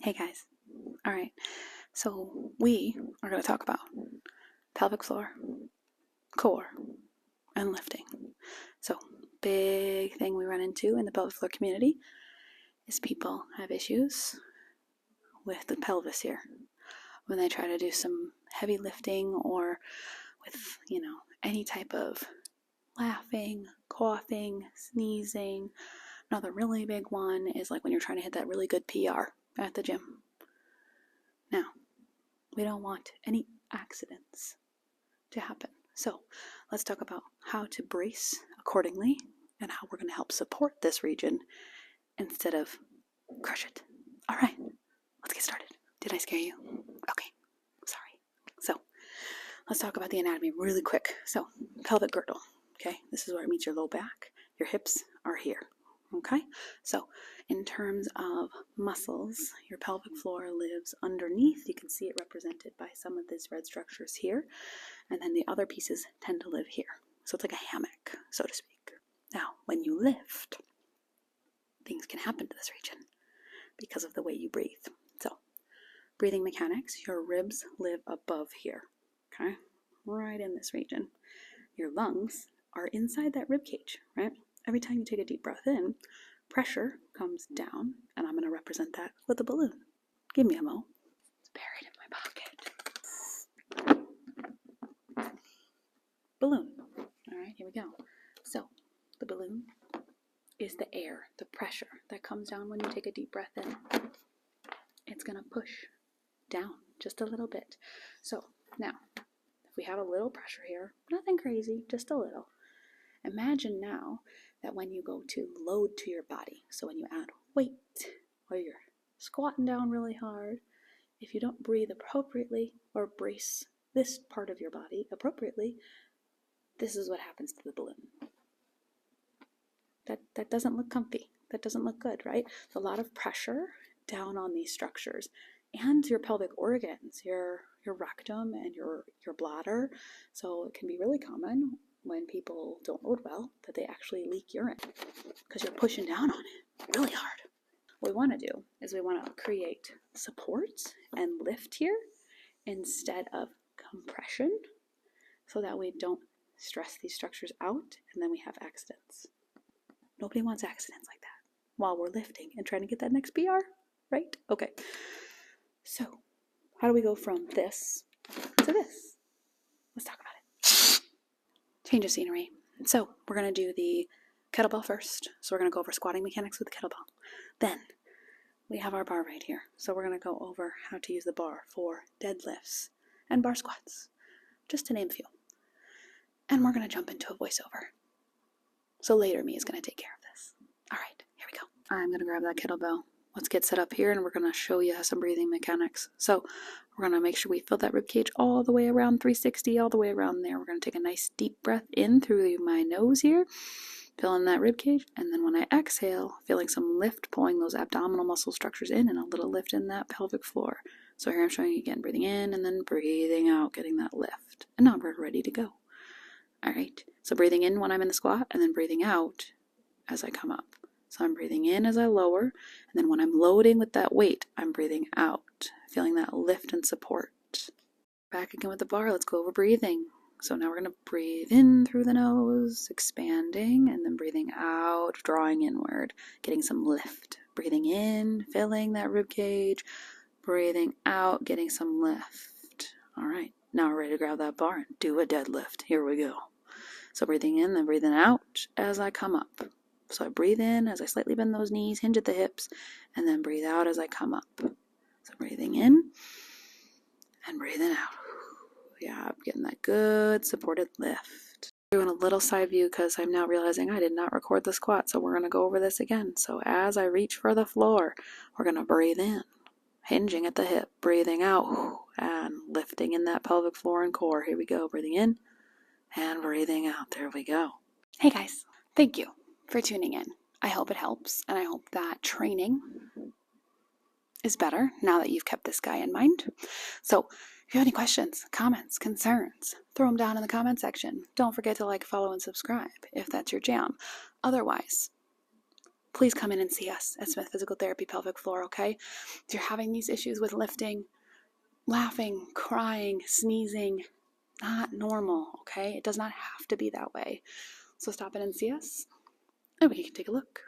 Hey guys. All right. So we are going to talk about pelvic floor, core, and lifting. So, big thing we run into in the pelvic floor community is people have issues with the pelvis here when they try to do some heavy lifting or with, any type of laughing, coughing, sneezing. Another really big one is like when you're trying to hit that really good PR at the gym. Now, we don't want any accidents to happen. So let's talk about how to brace accordingly and how we're going to help support this region instead of crush it. All right, let's get started. Did I scare you? Okay, sorry. So let's talk about the anatomy really quick. So pelvic girdle, okay? This is where it meets your low back. Your hips are here. Okay, so in terms of muscles, your pelvic floor lives underneath. You can see it represented by some of these red structures here, and then the other pieces tend to live here. So it's like a hammock, so to speak. Now, when you lift, things can happen to this region because of the way you breathe. So, breathing mechanics, your ribs live above here, okay? Right in this region. Your lungs are inside that rib cage, right? Every time you take a deep breath in, pressure comes down, and I'm going to represent that with a balloon. Give me a mo. It's buried in my pocket. Balloon. All right, here we go. So, the balloon is the air, the pressure that comes down when you take a deep breath in. It's going to push down just a little bit. So, now, if we have a little pressure here, nothing crazy, just a little. Imagine now that when you go to load to your body, so when you add weight or you're squatting down really hard, if you don't breathe appropriately or brace this part of your body appropriately, this is what happens to the balloon. That doesn't look comfy. That doesn't look good, right? So a lot of pressure down on these structures and your pelvic organs, your rectum and your bladder. So it can be really common when people don't load well that they actually leak urine because you're pushing down on it really hard. What we want to do is we want to create support and lift here instead of compression so that we don't stress these structures out and then we have accidents. Nobody wants accidents like that while we're lifting and trying to get that next PR, right? Okay. So, how do we go from this to this? Let's talk about it. Change of scenery. So, we're going to do the kettlebell first. So, we're going to go over squatting mechanics with the kettlebell. Then, we have our bar right here. So, we're going to go over how to use the bar for deadlifts and bar squats, just to name a few. And we're going to jump into a voiceover. So later me is going to take care of this. All right, here we go. I'm going to grab that kettlebell. Let's get set up here and we're going to show you some breathing mechanics. So we're going to make sure we fill that rib cage all the way around 360, all the way around there. We're going to take a nice deep breath in through my nose here, fill in that rib cage, and then when I exhale, feeling some lift, pulling those abdominal muscle structures in and a little lift in that pelvic floor. So here I'm showing you again, breathing in and then breathing out, getting that lift. And now we're ready to go. All right, so breathing in when I'm in the squat and then breathing out as I come up. So I'm breathing in as I lower, and then when I'm loading with that weight, I'm breathing out, feeling that lift and support. Back again with the bar, let's go over breathing. So now we're going to breathe in through the nose, expanding, and then breathing out, drawing inward, getting some lift. Breathing in, filling that rib cage, breathing out, getting some lift. All right, now we're ready to grab that bar and do a deadlift. Here we go. So breathing in, then breathing out as I come up. So I breathe in as I slightly bend those knees, hinge at the hips, and then breathe out as I come up. So breathing in and breathing out. Yeah, I'm getting that good supported lift. Doing a little side view because I'm now realizing I did not record the squat, so we're going to go over this again. So as I reach for the floor, we're going to breathe in, hinging at the hip, breathing out, and lifting in that pelvic floor and core. Here we go, breathing in and breathing out. There we go. Hey guys, thank you for tuning in. I hope it helps, and I hope that training is better now that you've kept this guy in mind. So if you have any questions, comments, concerns, throw them down in the comment section. Don't forget to like, follow, and subscribe if that's your jam. Otherwise, please come in and see us at Smith Physical Therapy Pelvic Floor, okay? If you're having these issues with lifting, laughing, crying, sneezing, not normal, okay? It does not have to be that way. So stop in and see us, and we can take a look.